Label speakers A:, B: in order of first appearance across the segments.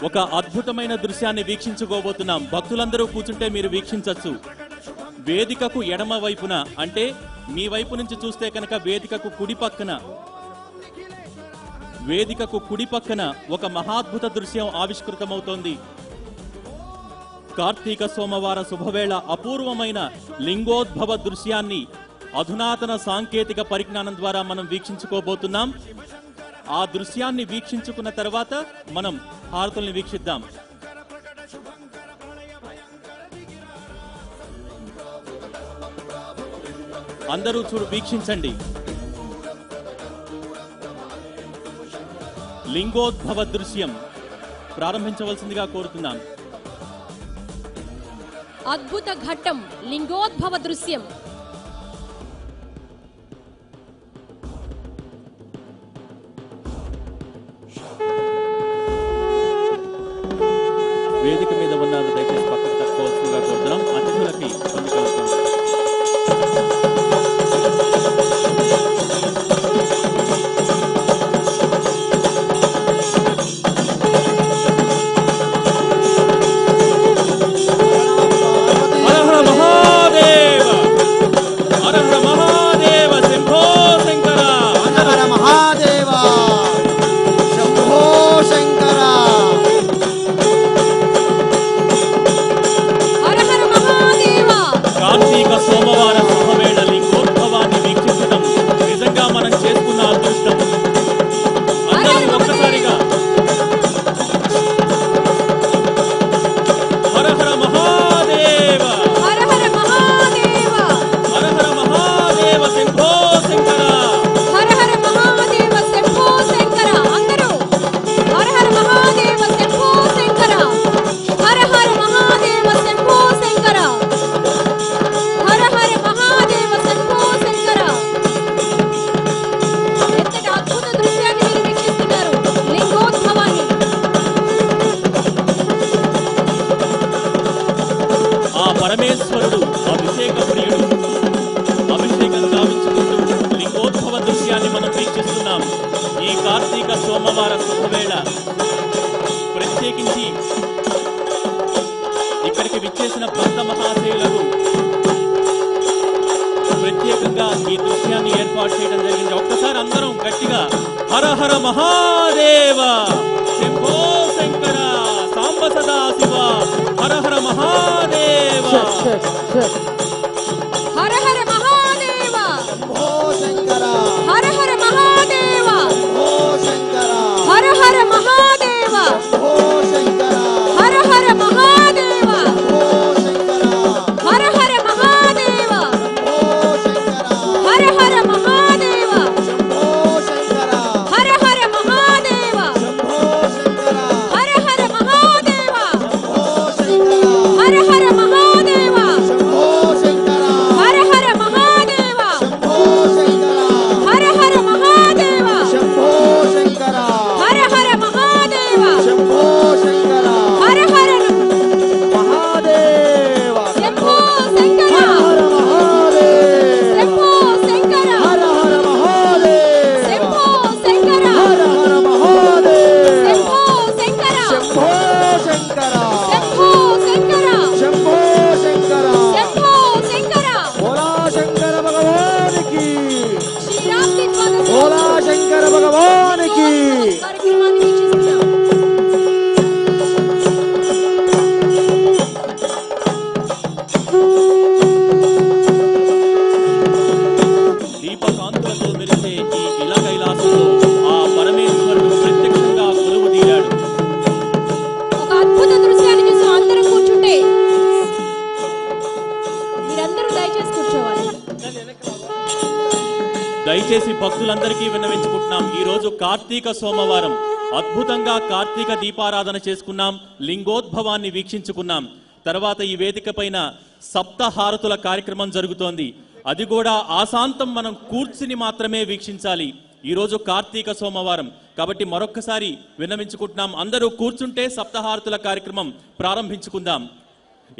A: ఒక అద్భుతమైన దృశ్యాన్ని వీక్షించుకోబోతున్నాం. భక్తులందరూ కూర్చుంటే మీరు వీక్షించవచ్చు. వేదికకు ఎడమ వైపున, అంటే మీ వైపు నుంచి చూస్తే కనుక వేదికకు కుడి పక్కన ఒక మహాద్భుత దృశ్యం ఆవిష్కృతమవుతోంది. కార్తీక సోమవార శుభవేళ అపూర్వమైన లింగోద్భవ దృశ్యాన్ని అధునాతన సాంకేతిక పరిజ్ఞానం ద్వారా మనం వీక్షించుకోబోతున్నాం. ఆ దృశ్యాన్ని వీక్షించుకున్న తర్వాత మనం హారతుల్ని వీక్షిద్దాం. అందరూ వీక్షించండి. లింగోద్భవ దృశ్యం ప్రారంభించవలసిందిగా కోరుతున్నాం.
B: అద్భుత ఘట్టం లింగోద్భవ దృశ్యం.
A: వేదిక మీద ఉన్నారు, దయచేసి పక్కకు తట్టుకోవాల్సిందిగా కోరుతున్నాం. అతిథులకి ఇబ్బంది కలుగుతుంది. పరమేశ్వరుడు అభిషేక ప్రియుడు, అభిషేకం గావించుకుంటూ లింగోద్భవ దృశ్యాన్ని మనం వీక్షిస్తున్నాం. ఈ కార్తీక సోమవార శుభవేళ ప్రత్యేకించి ఇక్కడికి విచ్చేసిన భక్త మహాశయులకు ప్రత్యేకంగా ఈ దృశ్యాన్ని ఏర్పాటు చేయడం జరిగింది. ఒక్కసారి అందరం గట్టిగా హర హర మహాదేవ, శంభో శంకర, సాంబ సదా శివ, హర హర మహాదేవ,
B: హర హర మహాదేవ,
C: శంభో శంకర,
B: హర హర మహాదేవ,
C: శంభో శంకర,
B: హర హర మహాదేవ,
C: శంభో శంకర,
B: హర హర మహాదేవ,
C: శంభో శంకర,
B: హర హర మహాదేవ,
C: శంభో శంకర,
B: హర హర మహాదేవ,
C: శంభో శంకర,
B: హర హర మహాదేవ,
C: శంభో శంకర,
B: హర హర మహాదేవ,
C: శంభో శంకర,
B: హర హర మహాదేవ,
C: శంభో శంకర,
B: హర హర మహాదేవ,
C: శంభో శంకర,
B: హర హర మహాదేవ,
C: శంభో శంకర,
B: హర హర మహాదేవ,
C: శంభో శంకర,
B: హర హర
C: మహాదేవ,
B: శంభో శంకర,
C: హర మహాదేవ,
B: శంభో శంకర,
C: హర హర మహాదేవ,
B: శంభో శంకర,
C: హర హర మహాదేవ,
B: శంభో శంకర,
C: శంభో శంకర,
B: శంభో శంకర,
C: శంభో శంకర,
B: శంభో శంకర.
C: భోలా శంకర భగవానికి,
B: శ్రీరాముని ధ్వజ
C: భోలా శంకర భగవానికి.
B: కార్యక్రమాన్ని వీక్షిస్తున్నాం.
A: దీపకాంతులతో మెరిసే ఈ ఇల కైలాసంలో ఆ పరమేశ్వరుడు ప్రత్యక్షంగా కొలువు తీరాడు.
B: ఒక అద్భుత దృశ్యాన్ని చూసి అందరూ కూర్చుంటే మీరందరూ దయచేసి కూర్చోవాలి.
A: దయచేసి భక్తులందరికీ విన్నవించుకుంటున్నాం. ఈ రోజు కార్తీక సోమవారం, అద్భుతంగా కార్తీక దీపారాధన చేసుకున్నాం, లింగోద్భవాన్ని వీక్షించుకున్నాం. తర్వాత ఈ వేదిక పైన సప్తహారతుల కార్యక్రమం జరుగుతోంది. అది కూడా ఆశాంతం మనం కూర్చుని మాత్రమే వీక్షించాలి. ఈరోజు కార్తీక సోమవారం కాబట్టి మరొక్కసారి విన్నవించుకుంటున్నాం, అందరూ కూర్చుంటే సప్తహారతుల కార్యక్రమం ప్రారంభించుకుందాం.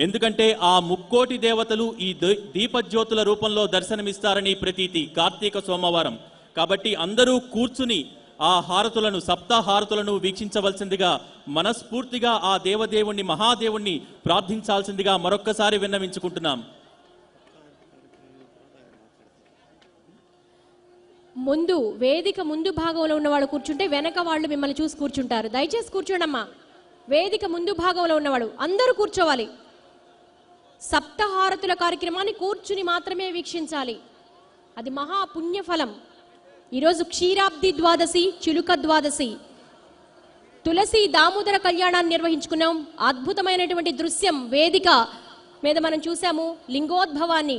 A: ఎందుకంటే ఆ ముక్కోటి దేవతలు ఈ దీపజ్యోతుల రూపంలో దర్శనమిస్తారని ప్రతీతి కార్తీక సోమవారం. కాబట్టి అందరూ కూర్చుని ఆ హారతులను సప్త హారతులను వీక్షించవలసిందిగా మనస్ఫూర్తిగా ఆ దేవదేవుణ్ణి మహాదేవుణ్ణి ప్రార్థించాల్సిందిగా మరొక్కసారి విన్నవించుకుంటున్నాం.
B: ముందు వేదిక ముందు భాగంలో ఉన్న వాళ్ళు కూర్చుంటే వెనక వాళ్ళు మిమ్మల్ని చూసి కూర్చుంటారు. దయచేసి కూర్చోండమ్మా. వేదిక ముందు భాగంలో ఉన్నవాడు అందరూ కూర్చోవాలి. సప్తహారతుల కార్యక్రమాన్ని కూర్చుని మాత్రమే వీక్షించాలి. అది మహా పుణ్యఫలం. ఈరోజు క్షీరాబ్ది ద్వాదశి, చిలుక ద్వాదశి, తులసి దామోదర కళ్యాణాన్ని నిర్వహించుకున్నాం. అద్భుతమైనటువంటి దృశ్యం వేదిక మీద మనం చూసాము. లింగోద్భవాన్ని